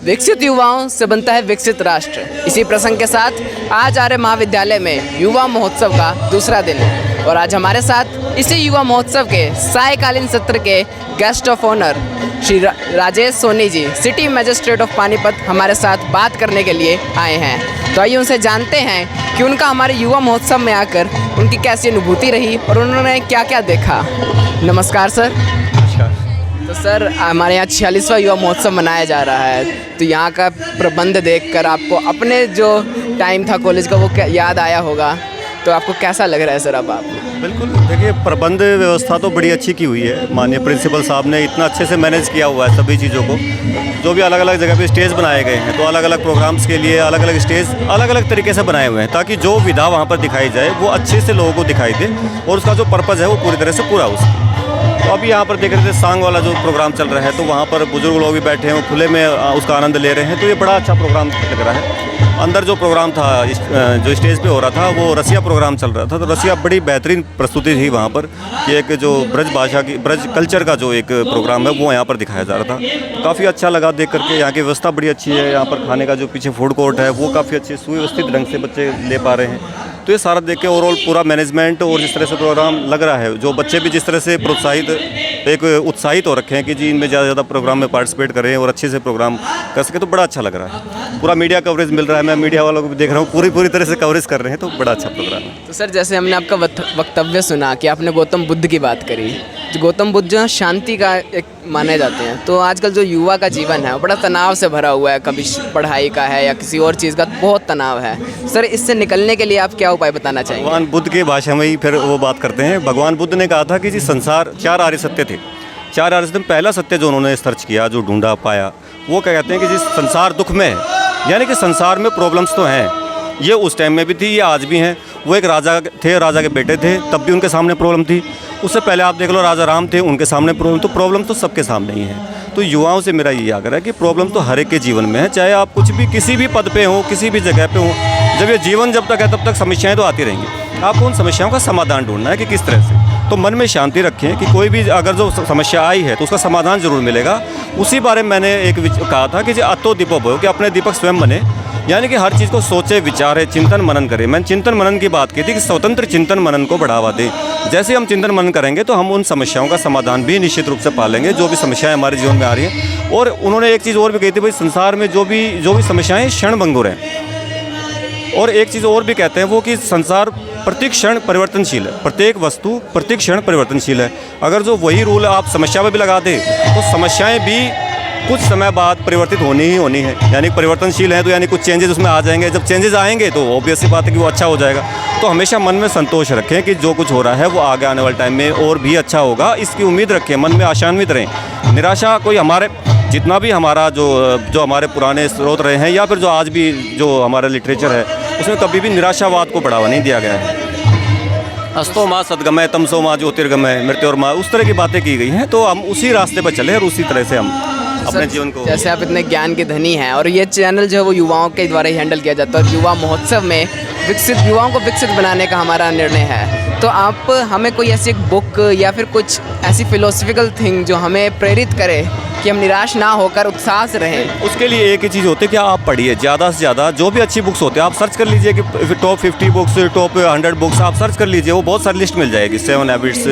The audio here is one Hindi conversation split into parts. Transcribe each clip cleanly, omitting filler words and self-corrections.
विकसित युवाओं से बनता है विकसित राष्ट्र। इसी प्रसंग के साथ आज आर्य महाविद्यालय में युवा महोत्सव का दूसरा दिन है और आज हमारे साथ इसी युवा महोत्सव के सायकालीन सत्र के guest of honour Shri Rajesh Soni ji, city magistrate of Panipat, हमारे साथ बात करने के लिए आए हैं। तो आइए उनसे जानते हैं कि उनका हमारे युवा महोत्सव में आकर उनकी कैसी अनुभूति रही और उन्होंने क्या क्या देखा। नमस्कार सर। तो सर, हमारे यहाँ 46वां युवा महोत्सव मनाया जा रहा है, तो यहाँ का प्रबंध देखकर आपको अपने जो टाइम था कॉलेज का वो याद आया होगा, तो आपको कैसा लग रहा है सर अब आप? बिल्कुल, देखिए प्रबंध व्यवस्था तो बड़ी अच्छी की हुई है। माननीय प्रिंसिपल साहब ने इतना अच्छे से मैनेज किया हुआ है सभी चीज़ों को। जो भी अलग अलग जगह पे स्टेज बनाए गए हैं, तो अलग अलग प्रोग्राम्स के लिए अलग अलग स्टेज अलग अलग तरीके से बनाए हुए हैं, ताकि जो विधा वहाँ पर दिखाई जाए वो अच्छे से लोगों को दिखाई दे और उसका जो पर्पज़ है वो पूरी तरह से पूरा हो सके। तो अभी यहाँ पर देख रहे थे सांग वाला जो प्रोग्राम चल रहा है, तो वहाँ पर बुजुर्ग लोग भी बैठे हैं, वो खुले में उसका आनंद ले रहे हैं। तो ये बड़ा अच्छा प्रोग्राम लग रहा है। अंदर जो प्रोग्राम था, जो स्टेज पे हो रहा था, वो रसिया प्रोग्राम चल रहा था। तो रसिया बड़ी बेहतरीन प्रस्तुति थी वहाँ पर कि एक जो ब्रज भाषा की, ब्रज कल्चर का जो एक प्रोग्राम है वो यहाँ पर दिखाया जा रहा था। तो काफ़ी अच्छा लगा देख करके। यहाँ की व्यवस्था बड़ी अच्छी है। यहाँ पर खाने का जो पीछे फूड कोर्ट है वो काफ़ी अच्छे सुव्यवस्थित ढंग से बच्चे ले पा रहे हैं। तो ये सारा देख के ओवरऑल पूरा मैनेजमेंट और जिस तरह से प्रोग्राम लग रहा है, जो बच्चे भी जिस तरह से प्रोत्साहित एक उत्साहित हो रखे हैं कि जी इनमें ज़्यादा से ज़्यादा प्रोग्राम में पार्टिसिपेट करें और अच्छे से प्रोग्राम कर सके, तो बड़ा अच्छा लग रहा है। पूरा मीडिया कवरेज मिल रहा है। मैं मीडिया वालों को भी देख रहा हूँ, पूरी तरह से कवरेज कर रहे हैं, तो बड़ा अच्छा प्रोग्राम है। तो सर, जैसे हमने आपका वक्तव्य सुना कि आपने गौतम बुद्ध की बात करी, जो गौतम बुद्ध जो शांति का एक माने जाते हैं, तो आजकल जो युवा का जीवन है वो बड़ा तनाव से भरा हुआ है। कभी पढ़ाई का है या किसी और चीज़ का बहुत तनाव है। सर, इससे निकलने के लिए आप क्या उपाय बताना चाहेंगे? भगवान बुद्ध की भाषा में ही फिर वो बात करते हैं। भगवान बुद्ध ने कहा था कि जी संसार 4 आर्य सत्य थे। 4 आर्य सत्य में पहला सत्य जो उन्होंने सर्च किया, जो ढूंढा, पाया, वो क्या कहते हैं कि जिस संसार दुख में है, यानी कि संसार में प्रॉब्लम्स तो हैं। ये उस टाइम में भी थी, ये आज भी हैं। वो एक राजा थे, राजा के बेटे थे, तब भी उनके सामने प्रॉब्लम थी। उससे पहले आप देख लो, राजा राम थे, उनके सामने प्रॉब्लम तो सबके सामने ही है। तो युवाओं से मेरा ये आग्रह है कि प्रॉब्लम तो हर एक के जीवन में है, चाहे आप कुछ भी किसी भी पद पे हो, किसी भी जगह पे हो। जब ये जीवन जब तक है तब तक समस्याएं तो आती रहेंगी। आपको उन समस्याओं का समाधान ढूंढना है कि किस तरह से। तो मन में शांति रखें कि कोई भी अगर जो समस्या आई है तो उसका समाधान जरूर मिलेगा। उसी बारे में मैंने एक कहा था कि जो अतो दीपक हो, कि अपने दीपक स्वयं बने, यानी कि हर चीज़ को सोचे, विचारे, चिंतन मनन करें। मैंने चिंतन मनन की बात की थी कि स्वतंत्र चिंतन मनन को बढ़ावा दें। जैसे हम चिंतन मनन करेंगे तो हम उन समस्याओं का समाधान भी निश्चित रूप से पालेंगे, जो भी समस्याएं हमारे जीवन में आ रही हैं। और उन्होंने एक चीज़ और भी कही थी, भाई संसार में जो भी समस्याएं क्षणभंगुर हैं। और एक चीज़ और भी कहते हैं वो कि संसार प्रत्येक क्षण परिवर्तनशील है, प्रत्येक वस्तु प्रत्येक क्षण परिवर्तनशील है। अगर जो वही रूल आप समस्या में भी लगा दें तो समस्याएं भी कुछ समय बाद परिवर्तित होनी ही होनी है। यानी परिवर्तनशील है तो यानी कुछ चेंजेस उसमें आ जाएंगे। जब चेंजेस आएंगे तो ऑब्वियस सी बात है कि वो अच्छा हो जाएगा। तो हमेशा मन में संतोष रखें कि जो कुछ हो रहा है वो आगे आने वाले टाइम में और भी अच्छा होगा, इसकी उम्मीद रखें। मन में आशान्वित रहें। निराशा कोई हमारे जितना भी हमारा जो हमारे पुराने स्रोत रहे हैं या फिर जो आज भी जो हमारा लिटरेचर है, उसमें कभी भी निराशावाद को बढ़ावा नहीं दिया गया है। अस्तो माँ सदगमय, तमसो माँ ज्योतिर्गमय, मृत्यु और माँ, उस तरह की बातें की गई हैं। तो हम उसी रास्ते पर चले और उसी तरह से हम अपने जीवन को, जैसे आप इतने ज्ञान के धनी हैं और ये चैनल जो है वो युवाओं के द्वारा ही हैंडल किया जाता है और युवा महोत्सव में युवाओं को विकसित बनाने का हमारा निर्णय है। तो आप हमें कोई ऐसी एक बुक या फिर कुछ ऐसी फिलोसफिकल थिंग जो हमें प्रेरित करे कि हम निराश ना होकर उत्साह से रहें। उसके लिए एक ही चीज़ होती है कि आप पढ़िए ज़्यादा से ज़्यादा। जो भी अच्छी बुक्स होते हैं आप सर्च कर लीजिए कि टॉप 50 बुक्स, टॉप 100 बुक्स आप सर्च कर लीजिए, वो बहुत सारी लिस्ट मिल जाएगी। 7 हैबिट्स।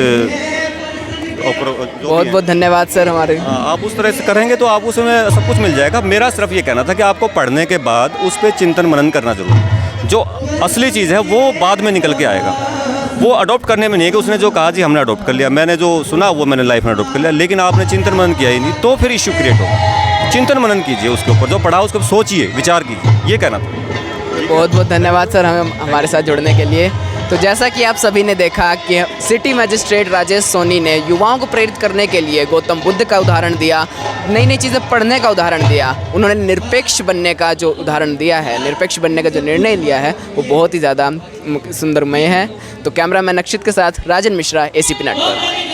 बहुत बहुत धन्यवाद सर हमारे। आप उस तरह से करेंगे तो आपको उसमें सब कुछ मिल जाएगा। मेरा सिर्फ ये कहना था कि आपको पढ़ने के बाद उस पर चिंतन मनन करना जरूर। जो असली चीज़ है वो बाद में निकल के आएगा। वो अडॉप्ट करने में नहीं है कि उसने जो कहा जी हमने अडॉप्ट कर लिया, मैंने जो सुना वो मैंने लाइफ में अडॉप्ट कर लिया, लेकिन आपने चिंतन मनन किया ही नहीं, तो फिर इश्यू क्रिएट होगा। चिंतन मनन कीजिए उसके ऊपर, जो पढ़ा उसको सोचिए, विचार कीजिए। ये कहना था। बहुत बहुत धन्यवाद सर हमारे साथ जुड़ने के लिए। तो जैसा कि आप सभी ने देखा कि सिटी मजिस्ट्रेट राजेश सोनी ने युवाओं को प्रेरित करने के लिए गौतम बुद्ध का उदाहरण दिया, नई नई चीज़ें पढ़ने का उदाहरण दिया। उन्होंने निरपेक्ष बनने का जो उदाहरण दिया है, निरपेक्ष बनने का जो निर्णय लिया है वो बहुत ही ज़्यादा सुंदरमय है। तो कैमरामैन अक्षित के साथ राजन मिश्रा, ACP नेटवर्क।